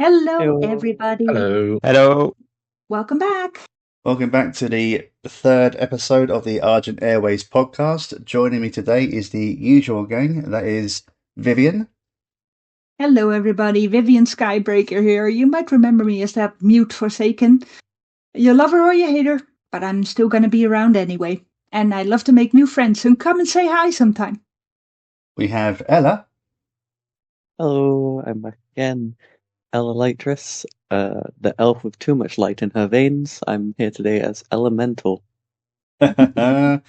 Hello, Hello. everybody. Hello. Hello. Welcome back. Welcome back to the third episode of the Argent Airways podcast. Joining me today is the usual gang. That is Vivian. Hello, everybody. Vivian Skybreaker here. You might remember me as that mute Forsaken. You love her or you hate her, but I'm still going to be around anyway. And I love to make new friends, so come and say hi sometime. We have Ella. Hello, I'm back again. Ella Lightress, the elf with too much light in her veins. I'm here today as Elemental. And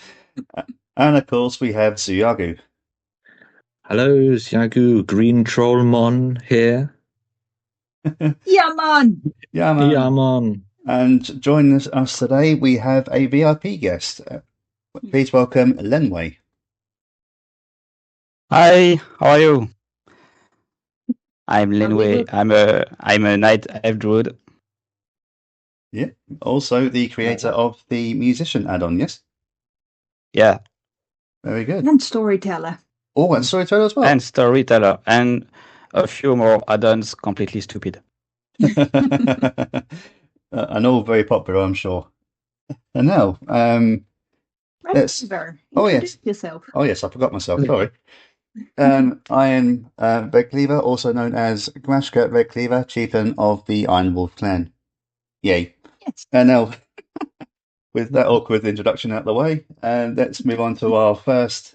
of course we have Zuyagu. Hello, Xiagu, Green Trollmon here. Yeah, man. Yeah, man. Yeah, man. And joining us today, we have a VIP guest. Please welcome Lenwe. Hi, how are you? I'm Lenwe. good. I'm a night elf druid. Yeah. Also the creator of the musician add-on, yes? Yeah, Very good. And storyteller. Oh, and storyteller as well. and storyteller, and a few more add-ons completely stupid. And all very popular, I'm sure. And now, let's. River, Oh, yes. introduce yourself. Oh yes, I forgot myself. Sorry. I am Red Cleaver, also known as Grashka Red Cleaver, chieftain of the Iron Wolf clan. Yay! Yes. And now, with that awkward introduction out of the way, let's move on to our first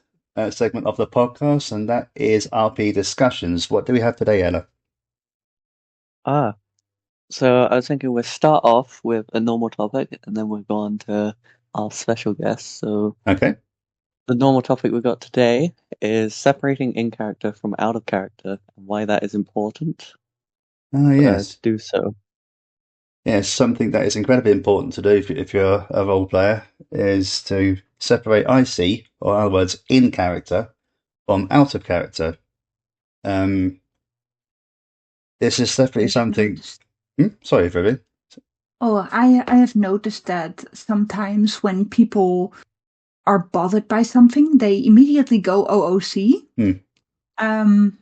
segment of the podcast, and that is RP discussions. What do we have today, Ella? So I was thinking we'll start off with a normal topic, and then we'll go on to our special guest. So Okay. the normal topic we got today is separating in character from out of character, and why that is important. Yes. To do so. Yes, something that is incredibly important to do if you're a role player is to separate IC, or in other words, in character, from out of character. This is definitely something. Sorry, Vivian. Oh, I have noticed that sometimes when people are bothered by something, they immediately go OOC. And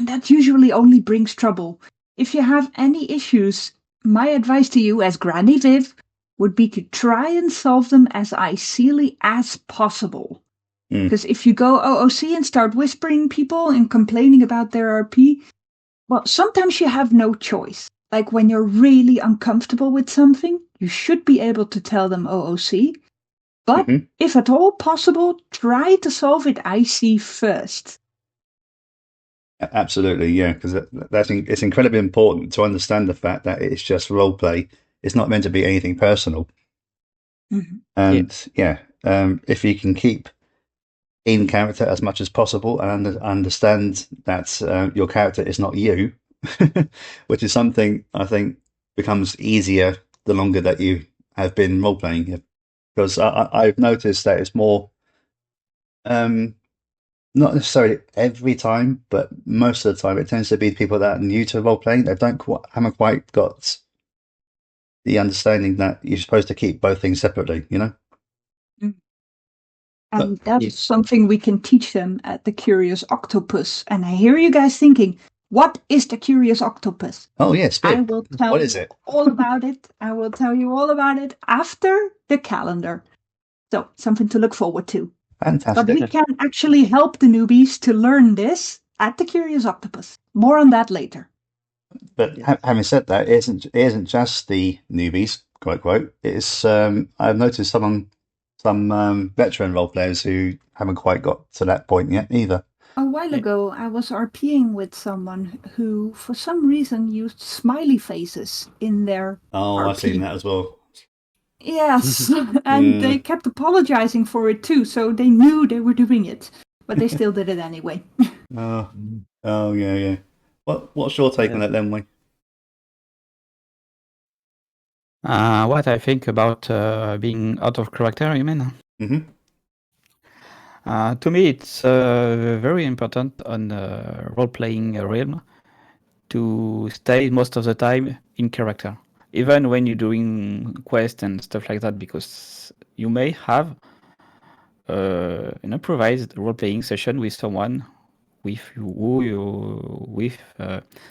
that usually only brings trouble. If you have any issues, my advice to you as Granny Viv would be to try and solve them as ICly as possible. Because if you go OOC and start whispering people and complaining about their RP, well, sometimes you have no choice. Like when you're really uncomfortable with something, you should be able to tell them OOC. But if at all possible, try to solve it IC first. Absolutely, yeah, because it's incredibly important to understand the fact that it's just role play. It's not meant to be anything personal. And if you can keep in character as much as possible and understand that your character is not you, which is something I think becomes easier the longer that you have been role playing. Because I've noticed that it's more, not necessarily every time, but most of the time it tends to be people that are new to role playing that haven't quite got the understanding that you're supposed to keep both things separately, you know? And that's something we can teach them at the Curious Octopus. And I hear you guys thinking, what is the Curious Octopus? Oh, yes. I will tell what is it? all about it. I will tell you all about it after the calendar. So, something to look forward to. Fantastic. But we can actually help the newbies to learn this at the Curious Octopus. More on that later. But having said that, it isn't just the newbies, quote. It's I've noticed some veteran role players who haven't quite got to that point yet either. A while ago, I was RPing with someone who, for some reason, used smiley faces in their RP. I've seen that as well. Yes, and they kept apologizing for it too, so they knew they were doing it, but they still did it anyway. Oh, yeah. What's your take on that, Lenwe? What I think about being out of character, you mean? To me, it's very important on role-playing realm to stay most of the time in character, even when you're doing quests and stuff like that, because you may have an improvised role-playing session with someone with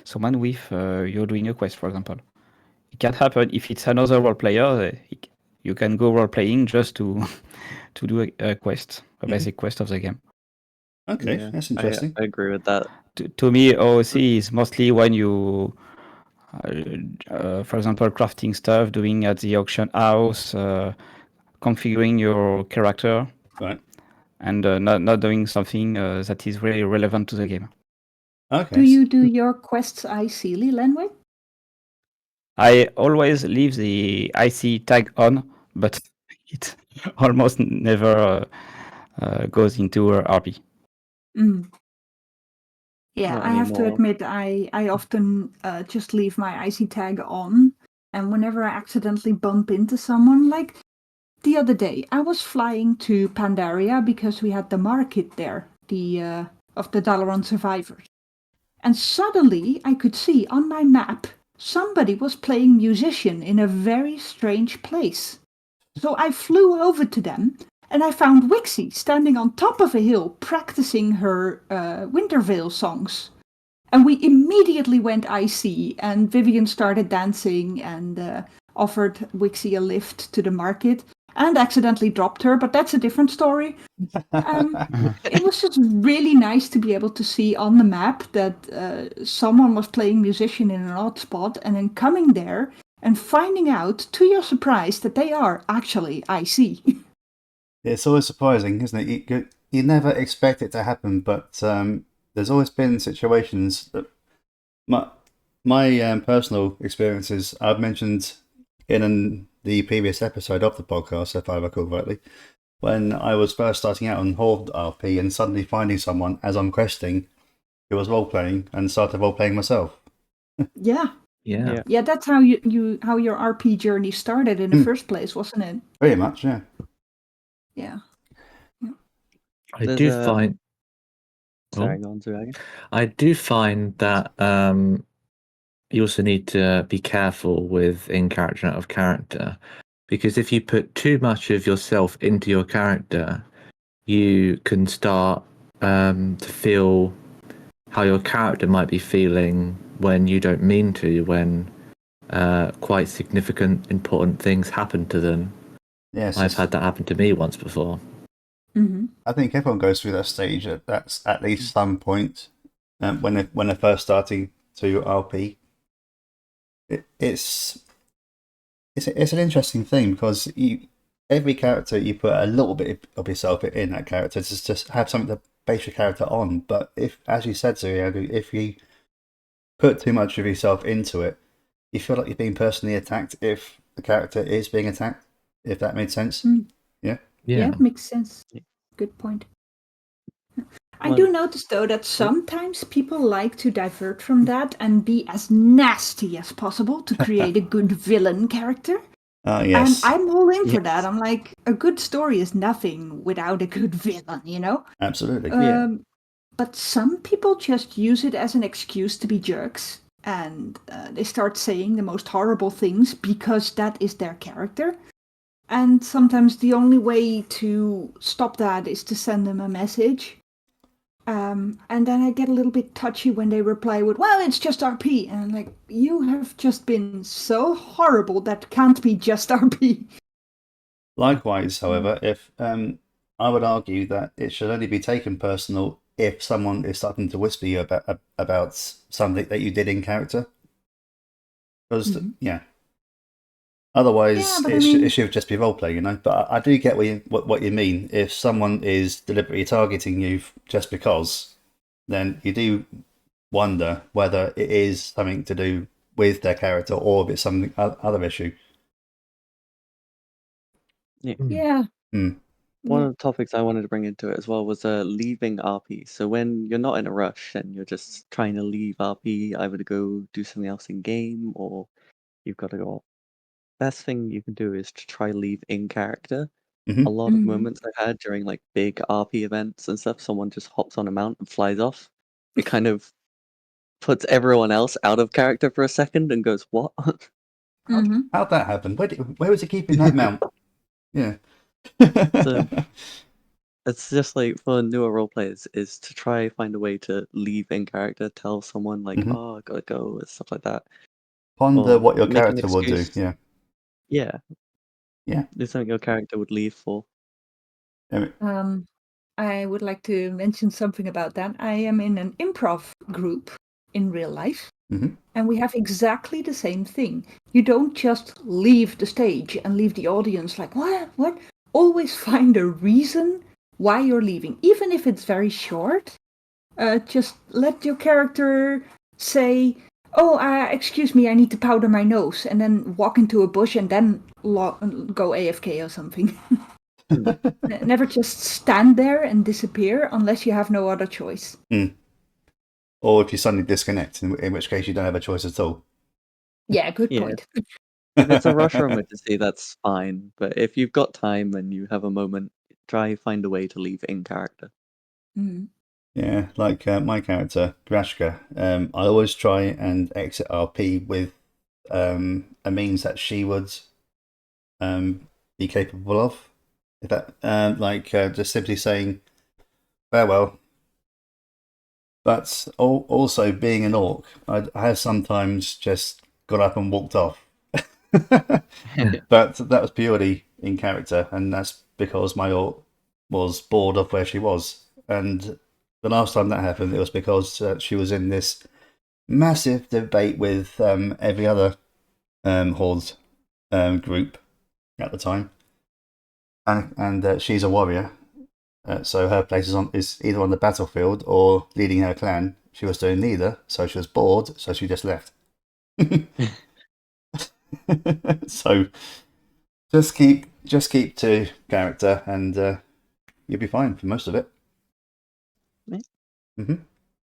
someone with you're doing a quest, for example. It can happen if it's another role player. You can go role playing just to to do a quest, a basic quest of the game. Okay, that's interesting. I agree with that. To me, OOC is mostly when you, for example, crafting stuff, doing at the auction house, configuring your character, Right. and not doing something that is really relevant to the game. Okay. Do you do your quests ICly, Lenwe? I always leave the IC tag on, but it almost never goes into RP. Mm. Yeah, Not I have to anymore. admit, I often just leave my IC tag on, and whenever I accidentally bump into someone, like the other day, I was flying to Pandaria because we had the market there, of the Dalaran survivors. And suddenly I could see on my map somebody was playing musician in a very strange place. So I flew over to them and I found Wixie standing on top of a hill practicing her Wintervale songs. And we immediately went IC, and Vivian started dancing and offered Wixie a lift to the market and accidentally dropped her, but that's a different story. It was just really nice to be able to see on the map that someone was playing musician in an odd spot, and then coming there and finding out, to your surprise, that they are actually IC. It's always surprising, isn't it? You never expect it to happen, but there's always been situations that my personal experiences I've mentioned in the previous episode of the podcast, if I recall rightly, when I was first starting out on Horde RP and suddenly finding someone as I'm questing who was role playing and started role playing myself. Yeah. Yeah. That's how how your RP journey started in the first place, wasn't it? Pretty much, yeah. Yeah. I do find. Sorry, go on, Zuraga. I do find that you also need to be careful with in character and out of character, because if you put too much of yourself into your character, you can start to feel how your character might be feeling when you don't mean to, when quite significant, important things happen to them. Yes, I've had that happen to me once before. Mm-hmm. I think everyone goes through that stage at at least some point when they're first starting to RP. It's an interesting thing because every character you put a little bit of yourself in that character to just have something to base your character on. But if, as you said, Zuriago, if you put too much of yourself into it, you feel like you're being personally attacked if the character is being attacked. If that made sense. Yeah, makes sense. Good point. I do notice, though, that sometimes people like to divert from that and be as nasty as possible to create a good villain character. Yes. And I'm all in for that. I'm like, a good story is nothing without a good villain, you know? Absolutely. But some people just use it as an excuse to be jerks. And they start saying the most horrible things because that is their character. And sometimes the only way to stop that is to send them a message. And then I get a little bit touchy when they reply with, well, it's just RP. And I'm like, you have just been so horrible that can't be just RP. Likewise, however, if I would argue that it should only be taken personal if someone is starting to whisper you about something that you did in character. Because, otherwise it should just be role-play, you know? But I do get what you mean. If someone is deliberately targeting you just because, then you do wonder whether it is something to do with their character or if it's some other issue. Yeah. One of the topics I wanted to bring into it as well was leaving RP. So when you're not in a rush and you're just trying to leave RP, either to go do something else in game or you've got to go off. Best thing you can do is to try leave in character. Mm-hmm. A lot of moments I've had during like big RP events and stuff, someone just hops on a mount and flies off. It kind of puts everyone else out of character for a second and goes, what? How'd that happen? Where was he keeping that mount? Yeah. It's just like for newer role players is to try find a way to leave in character, tell someone like, Mhm. "Oh, I gotta go," and stuff like that. Ponder Or what your make an character will do. excuse. Yeah. Yeah. Yeah. Do something your character would leave for. I would like to mention something about that. I am in an improv group in real life, and we have exactly the same thing. You don't just leave the stage and leave the audience like, what? Always find a reason why you're leaving, even if it's very short. Just let your character say, "Oh, excuse me, I need to powder my nose," and then walk into a bush and then go AFK or something. Never just stand there and disappear unless you have no other choice. Or if you suddenly disconnect, in which case you don't have a choice at all. Yeah, good point. If it's a rush or emergency, that's fine. But if you've got time and you have a moment, try find a way to leave in character. Yeah, like my character, Grashka, I always try and exit RP with a means that she would be capable of. If that, just simply saying farewell. But also being an orc, I have sometimes just got up and walked off. But that was purely in character, and that's because my orc was bored of where she was. And the last time that happened, it was because she was in this massive debate with every other Horde group at the time, and she's a warrior, so her place is either on the battlefield or leading her clan. She was doing neither, so she was bored, so she just left. So just keep to character, and you'll be fine for most of it.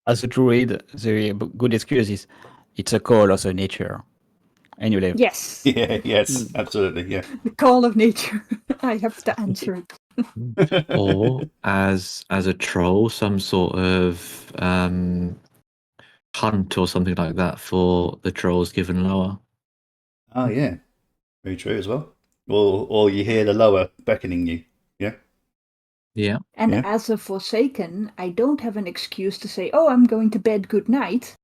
As a druid, the good excuse is it's a call of the nature, and you live. Yes. Yeah. Yes. Absolutely. Yeah. The call of nature. I have to answer it. Or as a troll, some sort of hunt or something like that for the trolls given lower. Oh yeah, very true as well. Or you hear the lower beckoning you. Yeah. Yeah. And as a Forsaken, I don't have an excuse to say, "Oh, I'm going to bed, good night,"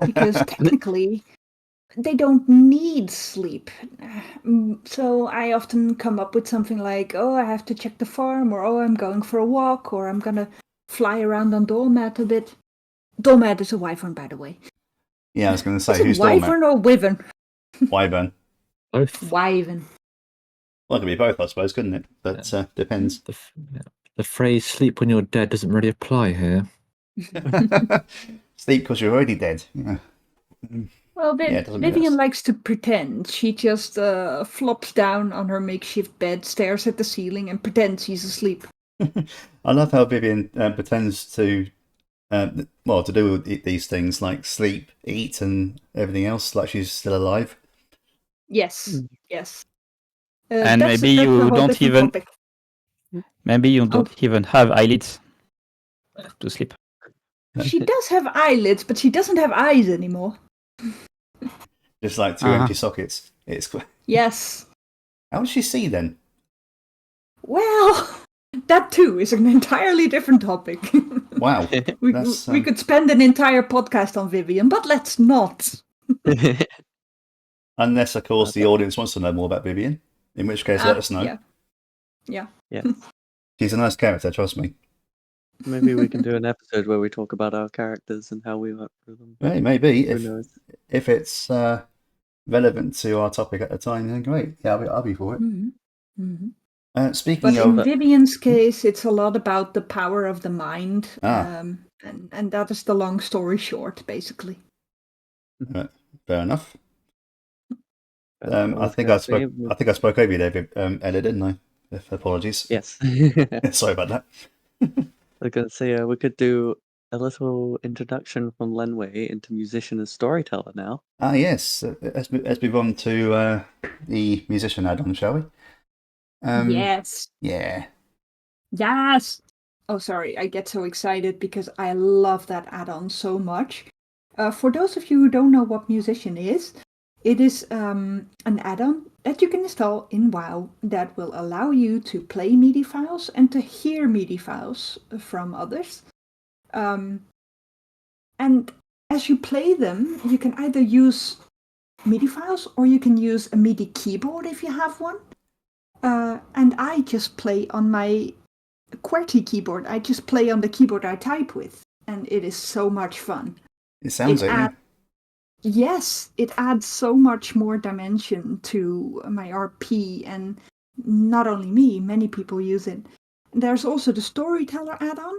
because technically they don't need sleep. So I often come up with something like, "Oh, I have to check the farm," or "Oh, I'm going for a walk," or "I'm gonna fly around on Doormat a bit." Doormat is a wyvern, by the way. Yeah, I was going to say, is it who's wyvern Doormat? or wyvern? Wyvern. Both. Wyvern. Well, it could be both, I suppose, couldn't it? But depends. The phrase "sleep when you're dead" doesn't really apply here. Sleep because you're already dead. Yeah. Well, Vivian likes to pretend. She just flops down on her makeshift bed, stares at the ceiling, and pretends she's asleep. I love how Vivian pretends to, to do these things like sleep, eat, and everything else, like she's still alive. Yes. And maybe you don't even. Topic. Maybe you don't even have eyelids to sleep. She does have eyelids, but she doesn't have eyes anymore. Just like two empty sockets. Yes. How does she see then? Well, that too is an entirely different topic. Wow. we could spend an entire podcast on Vivian, but let's not. Unless, of course, the audience wants to know more about Vivian, in which case let us know. Yeah. She's a nice character, trust me. Maybe we can do an episode where we talk about our characters and how we work with them. Hey, maybe. If it's relevant to our topic at the time, then great. Yeah, I'll be for it. Speaking but in Vivian's case, it's a lot about the power of the mind. And that is the long story short, basically. Fair enough. I think I spoke over you there, Ella, didn't I? Apologies. Yes. Sorry about that. I was going to say, we could do a little introduction from Lenwe into musician and storyteller now. Yes. Let's move on to the musician add-on, shall we? Yes. Yeah. Yes. Oh, sorry. I get so excited because I love that add-on so much. For those of you who don't know what musician is, it is an add-on that you can install in WoW that will allow you to play MIDI files and to hear MIDI files from others. And as you play them, you can either use MIDI files or you can use a MIDI keyboard if you have one. And I just play on my QWERTY keyboard. I just play on the keyboard I type with, and it is so much fun. It sounds like Yes, it adds so much more dimension to my RP, and not only me, many people use it. There's also the Storyteller add-on,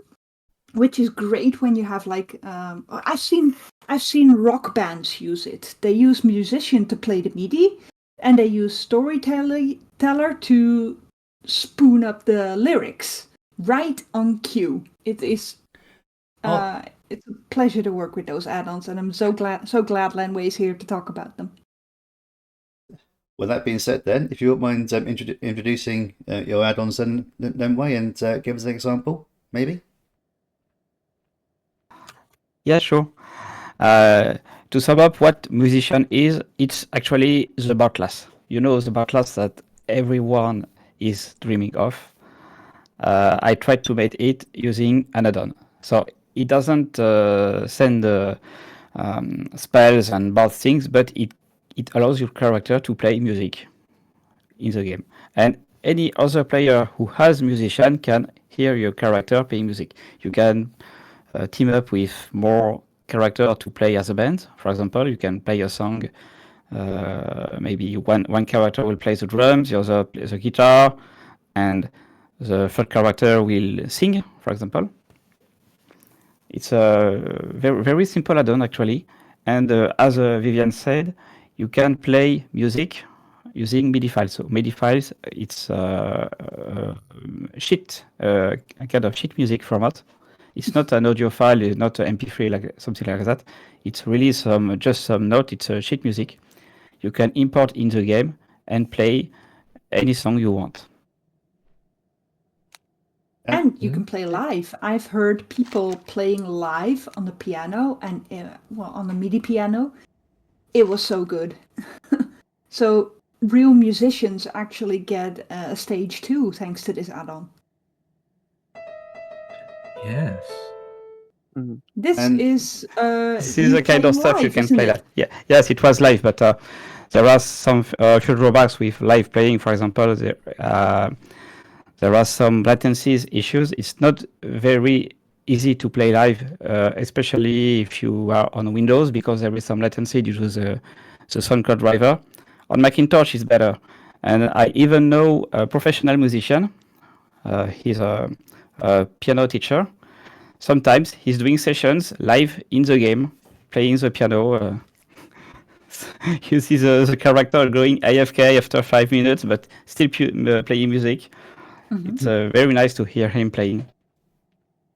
which is great when you have like I've seen rock bands use it. They use musician to play the MIDI, and they use Storyteller to spoon up the lyrics right on cue. It is. It's a pleasure to work with those add-ons, and I'm so glad Lenwe is here to talk about them. Well, that being said, then, if you wouldn't mind introducing your add-ons, then Lenwe, and give us an example, maybe. Yeah, sure. To sum up what Musician is, it's actually the bar class. You know, the bar class that everyone is dreaming of. I tried to make it using an add-on. So it doesn't send spells and bad things, but it allows your character to play music in the game. And any other player who has Musician can hear your character playing music. You can team up with more character to play as a band. For example, you can play a song. Maybe one character will play the drums, the other plays the guitar, and the third character will sing, for example. It's a very, very simple add-on, actually. And as Vivian said, you can play music using MIDI files. So MIDI files, it's a kind of sheet music format. It's not an audio file, it's not an MP3, like something like that. It's really just some note. It's a sheet music. You can import in the game and play any song you want. And you can play live. I've heard people playing live on the piano and on the MIDI piano. It was so good. So real musicians actually get a stage too, thanks to this add-on. Yes. Mm-hmm. This is the kind of stuff live, you can play live. Yeah, yes, it was live, but there are some few drawbacks with live playing. For example, there are some latencies issues. It's not very easy to play live, especially if you are on Windows, because there is some latency due to the SoundCloud driver. On Macintosh, it's better. And I even know a professional musician. He's a piano teacher. Sometimes he's doing sessions live in the game, playing the piano. You see the character going AFK after 5 minutes, but still playing music. Mm-hmm. It's very nice to hear him playing.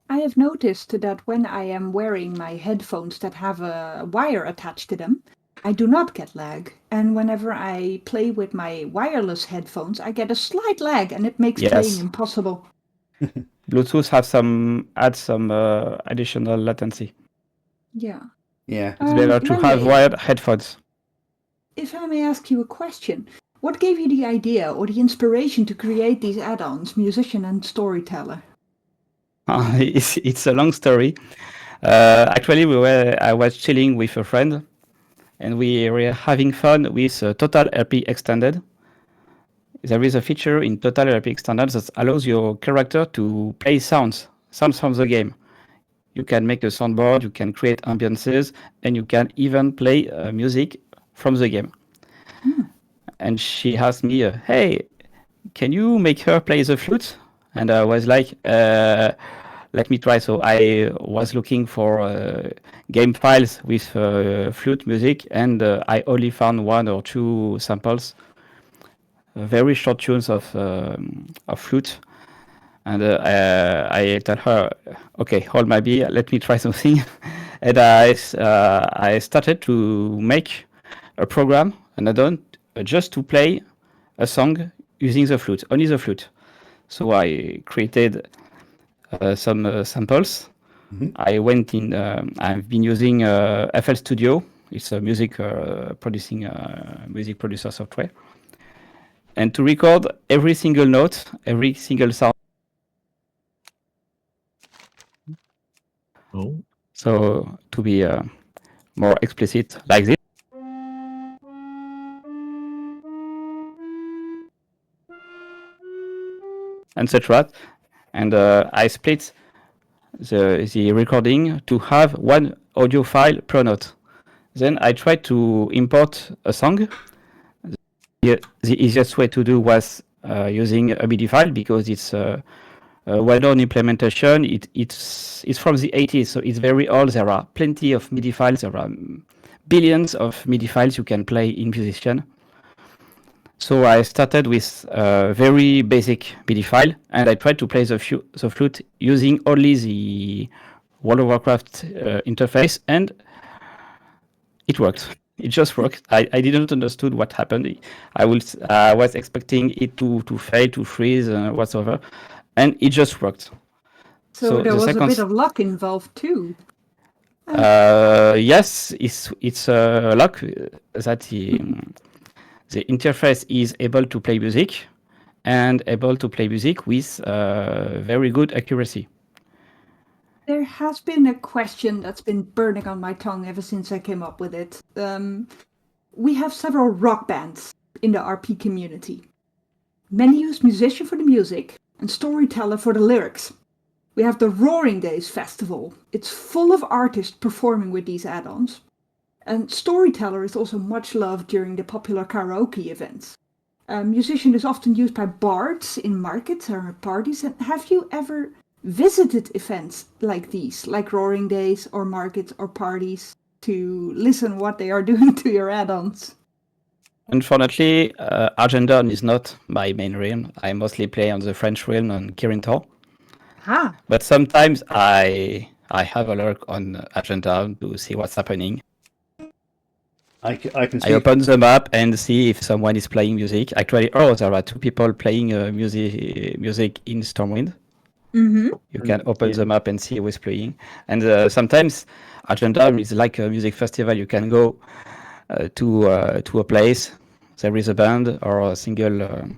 I have noticed that when I am wearing my headphones that have a wire attached to them, I do not get lag. And whenever I play with my wireless headphones, I get a slight lag, and it makes playing impossible. Bluetooth adds some additional latency. Yeah. Yeah. It's better to have wired headphones. If I may ask you a question, what gave you the idea or the inspiration to create these add-ons, Musician and Storyteller? It's a long story. Actually, I was chilling with a friend, and we were having fun with Total RP Extended. There is a feature in Total RP Extended that allows your character to play sounds from the game. You can make a soundboard, you can create ambiances, and you can even play music from the game. And she asked me, hey, can you make her play the flute? And I was like, let me try. So I was looking for game files with flute music, and I only found 1 or 2 samples, very short tunes of flute. And I tell her, okay, hold my beer, let me try something. And I started to make a program, an add-on, just to play a song using the flute, only the flute. So I created some samples. Mm-hmm. I went in. I've been using FL Studio. It's a music producer software. and to record every single note, every single sound. Oh. So to be more explicit, like this. And such that. And I split the recording to have one audio file per note. Then I tried to import a song. The easiest way to do was using a MIDI file because it's a well-known implementation. It's from the 80s, so it's very old. There are plenty of MIDI files. There are billions of MIDI files you can play in Musician. So I started with a very basic MIDI file, and I tried to play the flute using only the World of Warcraft interface, and it worked. It just worked. I didn't understood what happened. I was expecting it to fail, to freeze, whatsoever, and it just worked. So there was a bit of luck involved too. Yes, it's luck that the interface is able to play music and able to play music with very good accuracy. There has been a question that's been burning on my tongue ever since I came up with it. We have several rock bands in the RP community. Many use musician for the music and storyteller for the lyrics. We have the Roaring Days Festival. It's full of artists performing with these add-ons. And storyteller is also much loved during the popular karaoke events. Musician is often used by bards in markets or parties. And have you ever visited events like these, like Roaring Days or markets or parties, to listen what they are doing to your add-ons? Unfortunately, Argent Airways is not my main realm. I mostly play on the French realm on Kirin Tor. But sometimes I have a look on Argent Airways to see what's happening. I can see. I open the map and see if someone is playing music. Actually, there are two people playing music in Stormwind. Mm-hmm. You can open the map and see who is playing. And sometimes Argent Airways is like a music festival. You can go to a place. There is a band or a single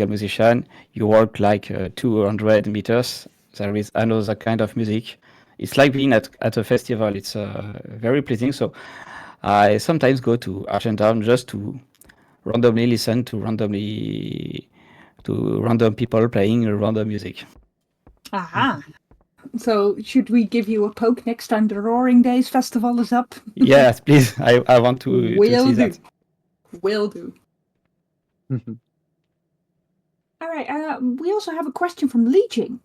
musician. You walk like 200 meters. There is another kind of music. It's like being at a festival. It's very pleasing. So I sometimes go to Argent Airways just to randomly listen to random people playing random music. Aha. So should we give you a poke next time the Roaring Days Festival is up? Yes, please. I want to see that. Will do. All right. We also have a question from Legion.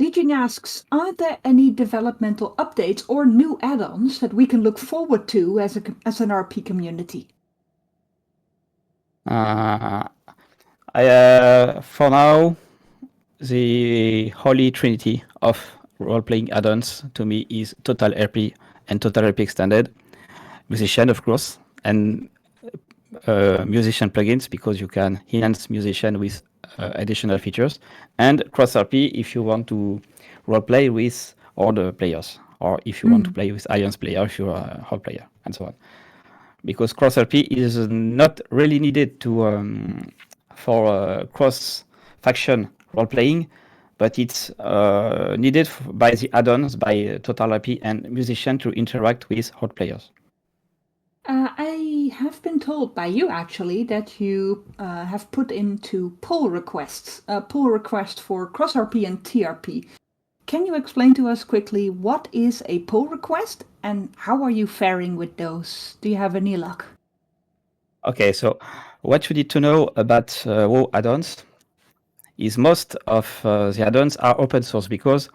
Legion asks, are there any developmental updates or new add-ons that we can look forward to as an RP community? For now, the holy trinity of role-playing add-ons to me is Total RP and Total RP Extended, Musician, of course, and Musician plugins because you can enhance Musician with additional features, and Cross RP if you want to role-play with other players, or if you want to play with Alliance player, if you're a whole player, and so on. Because Cross RP is not really needed for cross-faction role-playing, but it's needed by the add-ons, by Total RP and Musician to interact with whole players. I have been told by you actually that you have put into pull requests, a pull request for Cross RP and TRP. Can you explain to us quickly what is a pull request and how are you faring with those? Do you have any luck? Okay, so what you need to know about WoW add-ons is most of the add-ons are open source because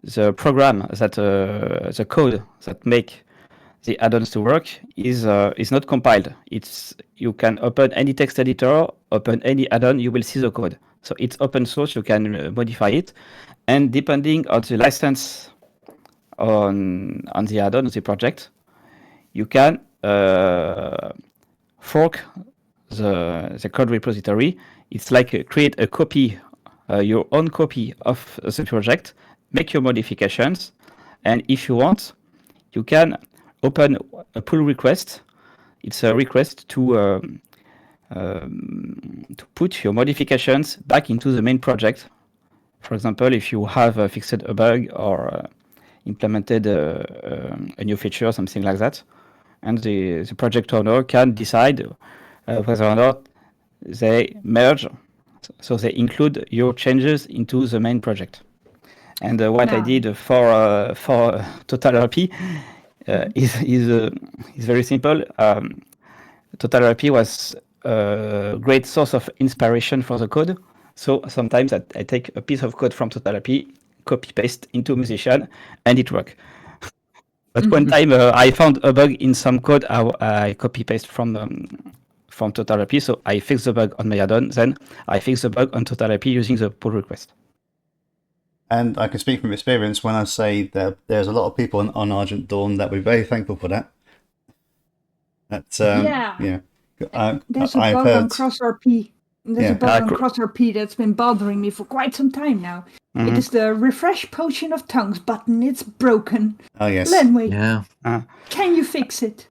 the program that the code that make the add-ons to work is not compiled. You can open any text editor, open any add-on, you will see the code. So it's open source, you can modify it, and depending on the license on the add-on, the project, you can fork the code repository. It's like create a copy, your own copy of the project, make your modifications, and if you want, you can open a pull request. It's a request to to put your modifications back into the main project. For example, if you have fixed a bug or implemented a new feature, something like that, and the project owner can decide whether or not they merge, so they include your changes into the main project. And what I did for TotalRP is very simple. TotalRP was a great source of inspiration for the code. So sometimes I take a piece of code from TotalRP, copy paste into Musician, and it works. But one time I found a bug in some code I copy paste from TotalRP, so I fixed the bug on my add-on. Then I fixed the bug on TotalRP using the pull request. And I can speak from experience when I say that there's a lot of people on Argent Dawn that we're very thankful for that. That's yeah. There's a bug on CrossRP. There's a bug on CrossRP that's been bothering me for quite some time now. Mm-hmm. It is the refresh potion of tongues button. It's broken. Oh yes. Lenwe, yeah. Can you fix it?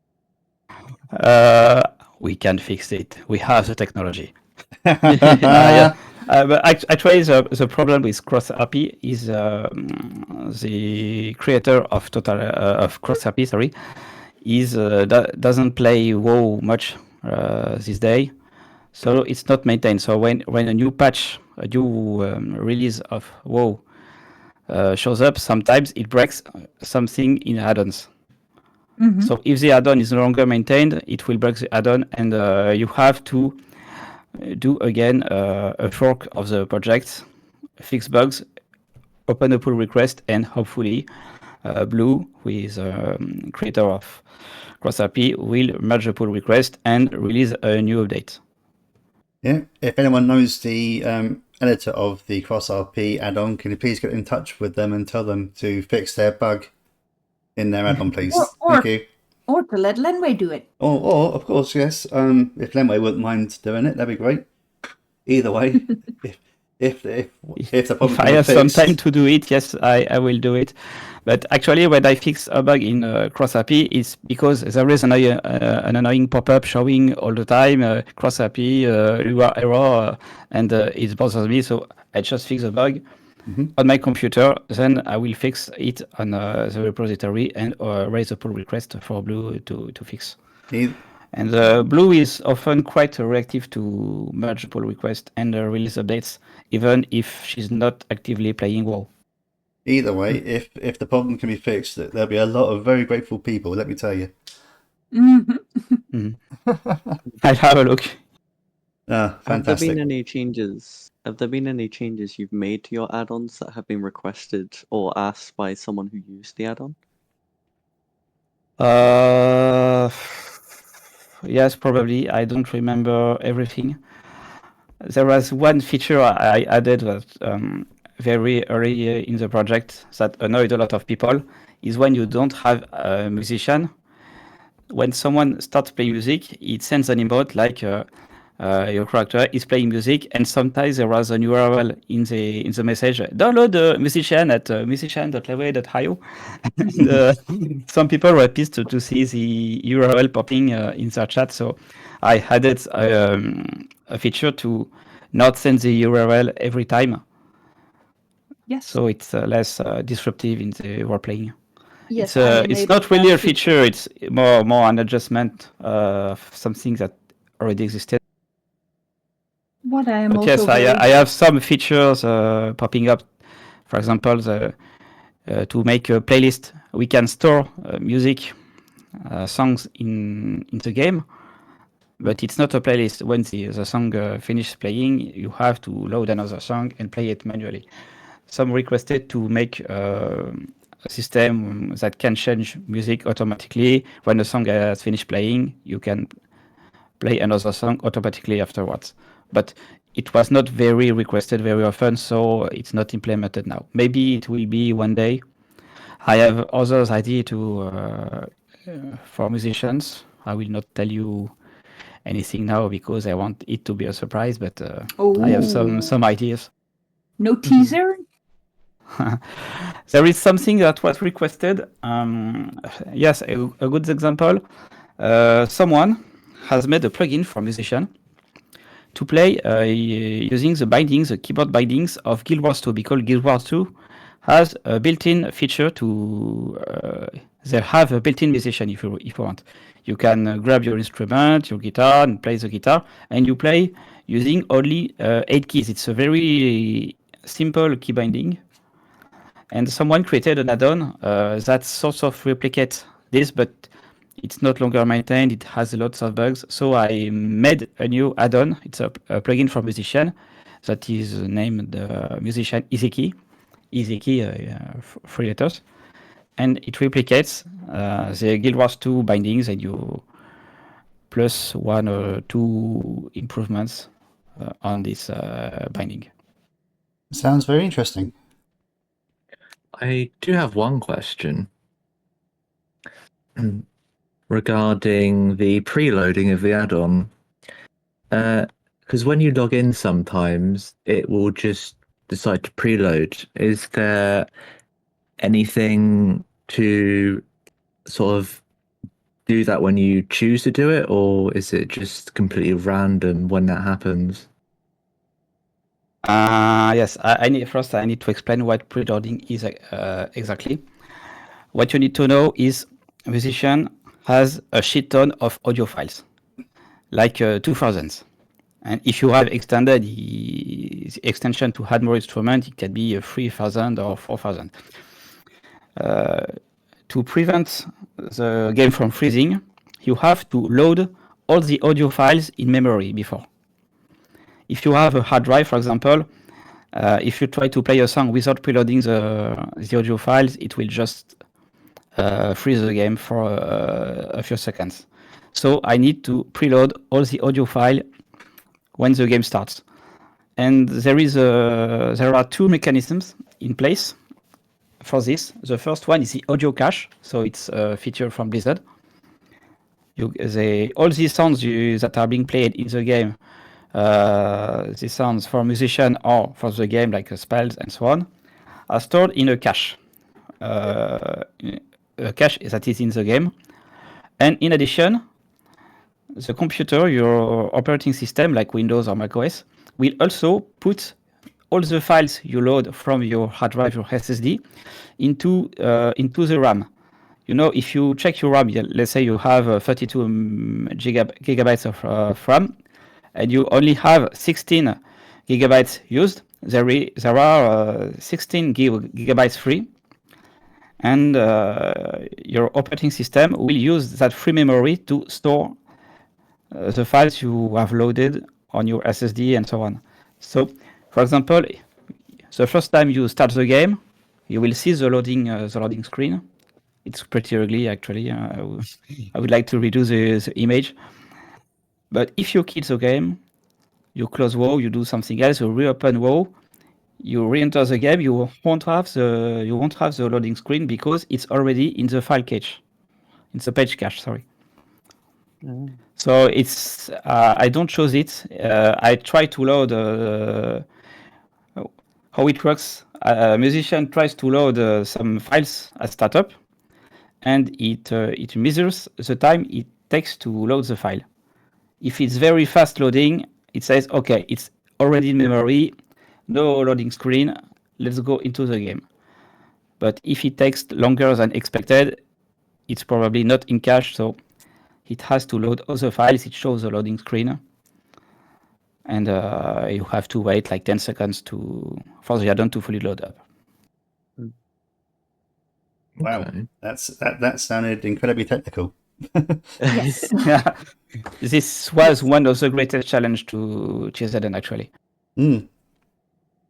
We can fix it. We have the technology. Yeah. But actually, the problem with CrossRP is the creator of CrossRP, doesn't play WoW much this day, so it's not maintained. So when a new patch, a new release of WoW shows up, sometimes it breaks something in add-ons. Mm-hmm. So if the add-on is no longer maintained, it will break the add-on, and you have to do again a fork of the project, fix bugs, open a pull request, and hopefully Blue, who is creator of CrossRP, will merge the pull request and release a new update. Yeah, if anyone knows the editor of the CrossRP add-on, can you please get in touch with them and tell them to fix their bug in their add-on, please? Thank you. Or to let Lenwe do it. Or of course, yes. If Lenwe wouldn't mind doing it, that'd be great. Either way, if the problem if I have some time to do it, yes, I will do it. But actually, when I fix a bug in CrossRP, it's because there is an annoying pop-up showing all the time CrossRP error, and it bothers me. So I just fix the bug on my computer. Then I will fix it on the repository and raise a pull request for Blue to fix. And Blue is often quite reactive to merge pull request and release updates, even if she's not actively playing WoW. Either way, if the problem can be fixed, there'll be a lot of very grateful people, let me tell you. Mm-hmm. I'll have a look. Fantastic. Have there been any changes? Have there been any changes you've made to your add-ons that have been requested or asked by someone who used the add-on? Yes, probably. I don't remember everything. There was one feature I added that very early in the project that annoyed a lot of people, is when you don't have a musician. When someone starts playing music, it sends an emote like your character is playing music, and sometimes there was an URL in the message. Download the musician at musician.lenwe.io. And some people were pissed to see the URL popping in their chat. So I added a feature to not send the URL every time. Yes. So it's less disruptive in the role playing. Yes, it's not really a feature. It's more an adjustment of something that already existed. What I am but also yes, I have some features popping up. For example, to make a playlist, we can store music, songs in the game, but it's not a playlist. When the song finishes playing, you have to load another song and play it manually. Some requested to make a system that can change music automatically. When the song has finished playing, you can play another song automatically afterwards. But it was not very requested very often, so it's not implemented now. Maybe it will be one day. I have others ideas for musicians. I will not tell you anything now because I want it to be a surprise, but I have some ideas. No teaser? There is something that was requested. A good example. Someone has made a plugin for musician to play using the keyboard bindings of Guild Wars 2, because Guild Wars 2 has a built-in feature to they have a built-in musician if you want. You can grab your instrument, your guitar, and play the guitar, and you play using only 8 keys. It's a very simple key binding. And someone created an add-on that sort of replicates this, but it's not longer maintained. It has lots of bugs. So I made a new add-on. It's a plugin for Musician that is named Musician Easy Key, 3 letters. And it replicates the Guild Wars 2 bindings, and you plus 1 or 2 improvements on this binding. Sounds very interesting. I do have one question regarding the preloading of the add-on. Because when you log in sometimes, it will just decide to preload. Is there anything to sort of do that when you choose to do it, or is it just completely random when that happens? Yes, I need to explain what preloading is exactly. What you need to know is Musician has a shit ton of audio files, like 2000s. And if you have extended the extension to add more instruments, it can be 3000 or 4000. To prevent the game from freezing, you have to load all the audio files in memory before. If you have a hard drive, for example, if you try to play a song without preloading the audio files, it will just freeze the game for a few seconds. So I need to preload all the audio file when the game starts. And there are 2 mechanisms in place for this. The first one is the audio cache, so it's a feature from Blizzard. All these sounds that are being played in the game, the sounds for Musician or for the game, like spells and so on, are stored in a cache. A cache that is in the game. And in addition, the computer, your operating system, like Windows or macOS, will also put all the files you load from your hard drive or SSD into the RAM. You know, if you check your RAM, let's say you have 32 gigabytes of RAM, and you only have 16 gigabytes used, there are 16 gigabytes free, and your operating system will use that free memory to store the files you have loaded on your SSD and so on. So, for example, the first time you start the game, you will see the loading screen. It's pretty ugly, actually. I would like to redo the image. But if you kill the game, you close WoW, you do something else, you reopen WoW, you re-enter the game, you won't have the loading screen because it's already in the file cache, in the page cache. Sorry. So it's I don't choose it. I try to load how it works. A musician tries to load some files at startup, and it measures the time it takes to load the file. If it's very fast loading, it says, okay, it's already in memory, no loading screen, let's go into the game. But if it takes longer than expected, it's probably not in cache, so it has to load other files. It shows the loading screen, and you have to wait like 10 seconds for the add-on to fully load up. Wow, Okay. that sounded incredibly technical. Yes. Yeah. This was one of the greatest challenge to CSZN, actually.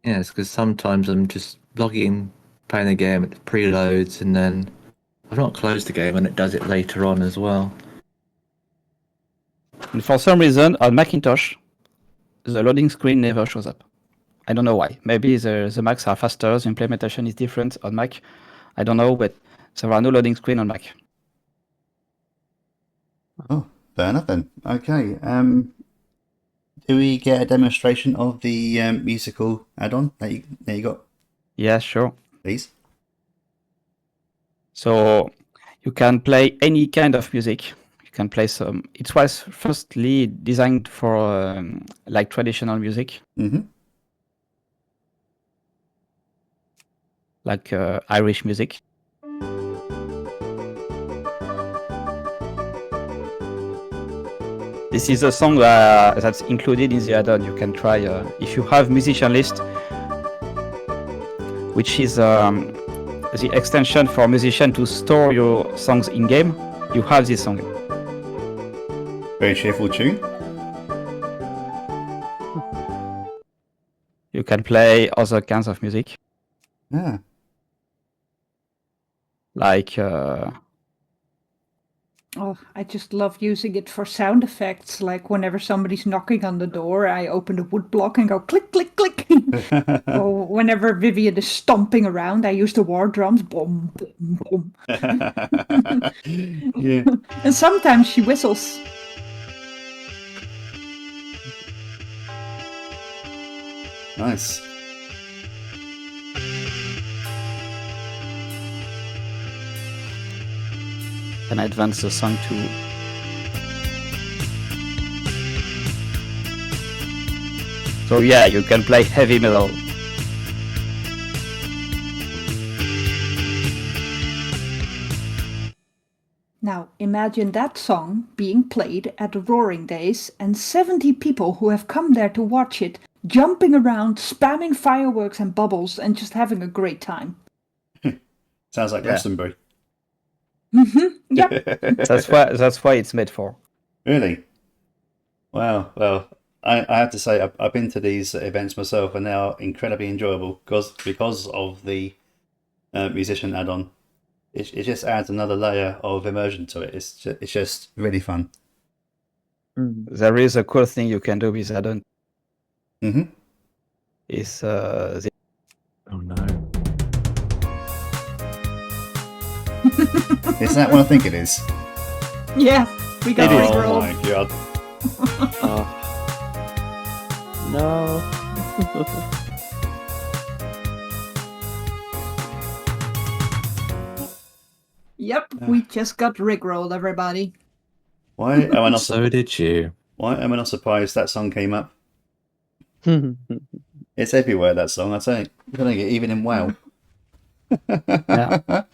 Yes, because sometimes I'm just logging, playing the game, it preloads, and then I've not closed the game, and it does it later on as well. And for some reason, on Macintosh, the loading screen never shows up. I don't know why. Maybe the Macs are faster, the implementation is different on Mac. I don't know, but there are no loading screen on Mac. Oh, fair enough then. Okay. Do we get a demonstration of the musical add-on that you got? Yeah, sure. Please. So you can play any kind of music. You can play some. It was firstly designed for like traditional music, like Irish music. This is a song that's included in the add-on. You can try if you have musician list, which is the extension for musician to store your songs in game. You have this song. Very cheerful tune. You can play other kinds of music. Yeah. Like I just love using it for sound effects. Like whenever somebody's knocking on the door, I open the wood block and go click, click, click. Or whenever Vivian is stomping around, I use the war drums. Boom, boom, boom. Yeah. And sometimes she whistles. Nice. Can I advance the song to? So yeah, you can play heavy metal. Now, imagine that song being played at the Roaring Days and 70 people who have come there to watch it, jumping around, spamming fireworks and bubbles, and just having a great time. Sounds like Glastonbury. Yeah. That's why it's made for. Really? Wow. Well, I have to say I've been to these events myself, and they are incredibly enjoyable because of the musician add-on. It just adds another layer of immersion to it. It's just really fun. There is a cool thing you can do with add-on. Is the... Oh no. Is that what I think it is? Yeah, we got Oh Rickroll. my god. No. Yep, we just got Rickrolled, everybody. Why am I not? So did you. Why am I not surprised that song came up? It's everywhere, that song. I say, you're gonna get even in WoW. Yeah.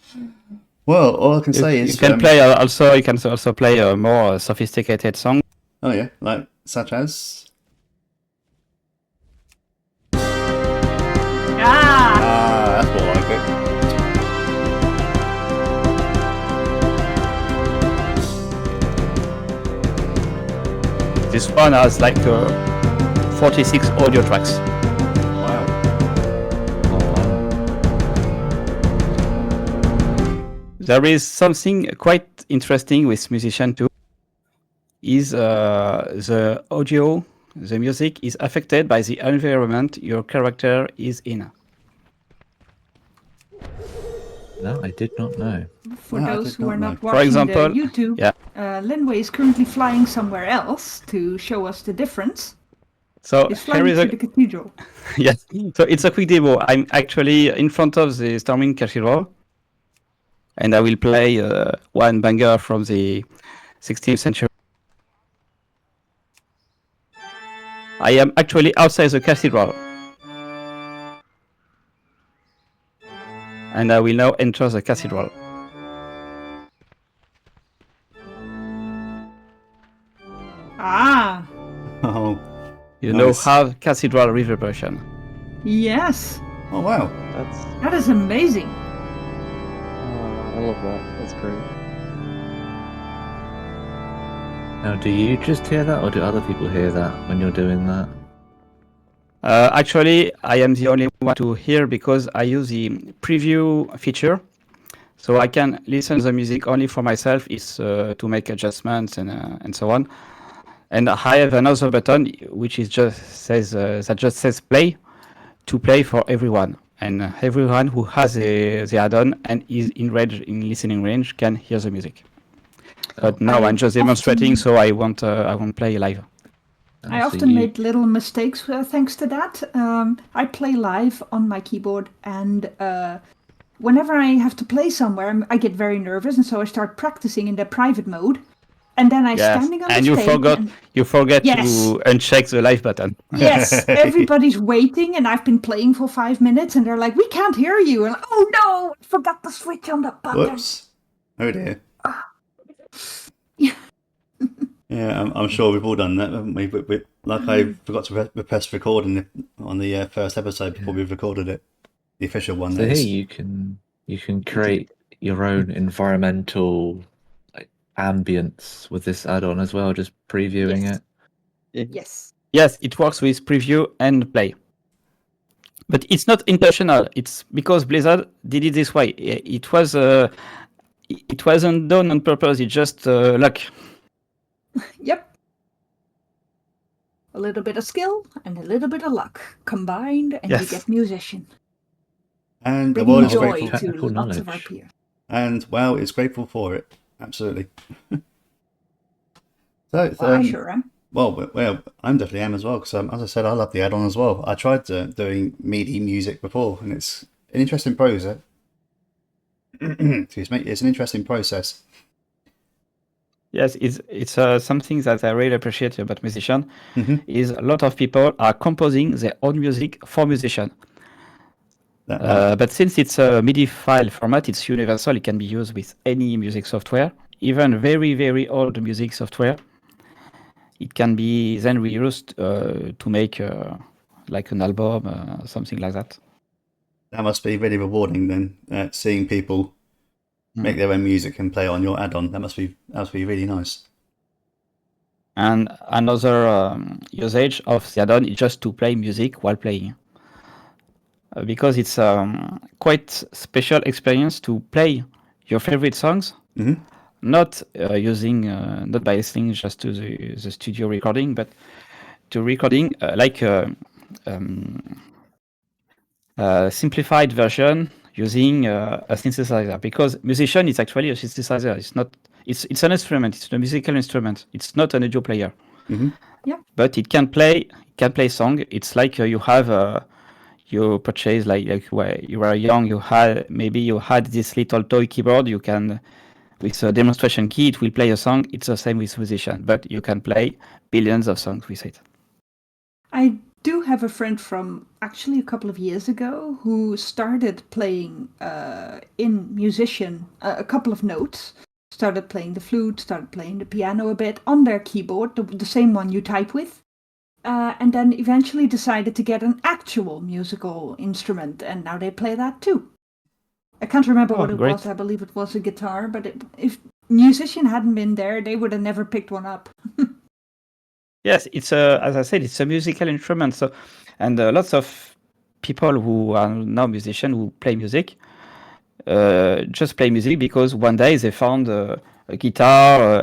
Well, all I can say is you can play also. You can also play a more sophisticated song. Oh yeah, like such as. That's more like it. This one has like 46 audio tracks. Wow. There is something quite interesting with musician too. Is the audio, the music is affected by the environment your character is in. No, I did not know. For No, I those did who not are know. not For watching example, the YouTube, yeah. Lenwe is currently flying somewhere else to show us the difference. So He's here flying is to a the cathedral. yes. So it's a quick demo. I'm actually in front of the Storming Cathedral, and I will play one banger from the 16th century. I am actually outside the cathedral, and I will now enter the cathedral. Ah, Oh. You Nice. know how cathedral reverberation. yes. Oh wow. That is amazing. I love that. That's great. Now, do you just hear that, or do other people hear that when you're doing that? Actually, I am the only one to hear because I use the preview feature, so I can listen to the music only for myself. Is to make adjustments and so on. And I have another button which is just says play to play for everyone, and everyone who has the add-on and is in listening range can hear the music. But now I'm just demonstrating, so I won't play live. I often made little mistakes thanks to that. I play live on my keyboard, and whenever I have to play somewhere, I get very nervous, and so I start practicing in the private mode. And then I'm standing on the stage. You forget to uncheck the live button. Yes, everybody's waiting, and I've been playing for 5 minutes, and they're like, "We can't hear you." And oh no, I forgot to switch on the button. Whoops! Oh dear. Yeah, I'm sure we've all done that, haven't we? I forgot to press record on the first episode before we've recorded it, the official one. So here you can create your own environmental ambience with this add-on as well, just previewing it. Yes, it works with preview and play. But it's not intentional. It's because Blizzard did it this way. It wasn't done on purpose. It's just luck. Yep. A little bit of skill and a little bit of luck combined, and you get musician. And the world is grateful to lots of our peers. And WoW is grateful for it. Absolutely. I sure am. Well, I'm definitely am as well, because as I said, I love the add-on as well. I tried doing MIDI music before, and it's an interesting process. Excuse me, it's an interesting process. Yes, it's something that I really appreciate about musician. Is a lot of people are composing their own music for musician. But since it's a MIDI file format, it's universal. It can be used with any music software, even very, very old music software. It can be then reused to make like an album, something like that. That must be really rewarding then, seeing people make their own music and play on your add-on. That must be really nice. And another usage of the add-on is just to play music while playing. Because it's quite special experience to play your favorite songs, not not by listening just to the studio recording, but to recording like a simplified version using a synthesizer. Because musician is actually a synthesizer. It's not. It's an instrument. It's a musical instrument. It's not an audio player. Yeah. But it can play. Song. It's like you have you purchase like when you were young, you had this little toy keyboard. You can, with a demonstration key, it will play a song. It's the same with musician, but you can play billions of songs with it. I do have a friend from actually a couple of years ago who started playing in musician a couple of notes, started playing the flute, started playing the piano a bit on their keyboard, the same one you type with. And then eventually decided to get an actual musical instrument, and now they play that too. I can't remember what it was. I believe it was a guitar, but if musician hadn't been there, they would have never picked one up. Yes, it's as I said, it's a musical instrument. So, and lots of people who are now musicians who play music just play music because one day they found a guitar,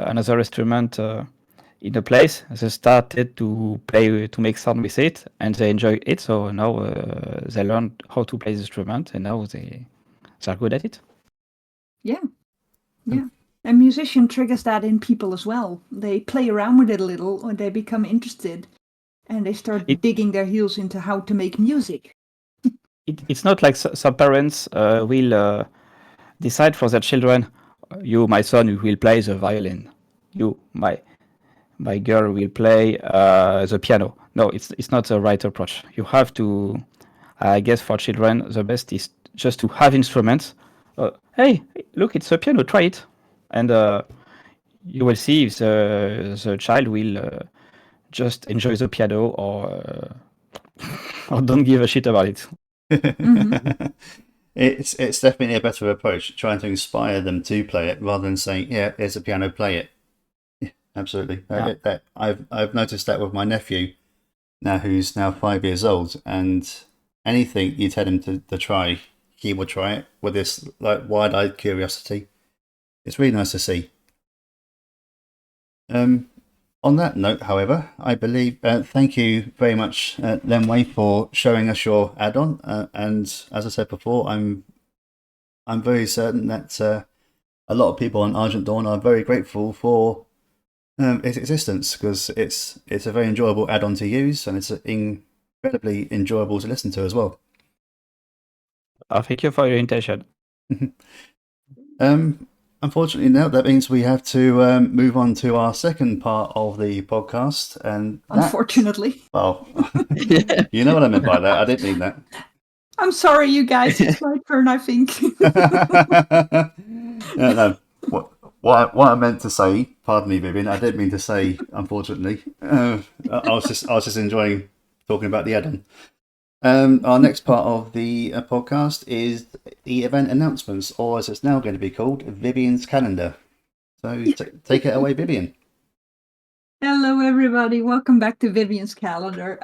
another instrument. In a place, they started to play, to make sound with it, and they enjoy it. So now they learned how to play the instrument, and now they're good at it. Yeah. A musician triggers that in people as well. They play around with it a little, or they become interested, and they start digging their heels into how to make music. It's not like some parents will decide for their children, you, my son, you will play the violin. You, my girl will play the piano. No, it's not the right approach. You have to, I guess for children, the best is just to have instruments. Hey, look, it's a piano, try it. And you will see if the child will just enjoy the piano or don't give a shit about it. It's definitely a better approach, trying to inspire them to play it rather than saying, yeah, here's a piano, play it. Absolutely. Yeah. I've noticed that with my nephew now, who's now 5 years old, and anything you tell him to try, he will try it with this like wide-eyed curiosity. It's really nice to see. On that note, however, I believe thank you very much, Lenwe, for showing us your add-on. And as I said before, I'm very certain that a lot of people on Argent Dawn are very grateful for its existence, because it's a very enjoyable add-on to use, and it's incredibly enjoyable to listen to as well. Thank you for your intention. Unfortunately, no. That means we have to move on to our second part of the podcast. And unfortunately. Well, you know what I meant by that. I didn't mean that. I'm sorry, you guys. It's my turn, I think. No. What I meant to say, pardon me, Vivian, I didn't mean to say, unfortunately. I was just enjoying talking about the add-on. Our next part of the podcast is the event announcements, or as it's now going to be called, Vivian's calendar. So take it away, Vivian. Hello, everybody. Welcome back to Vivian's calendar.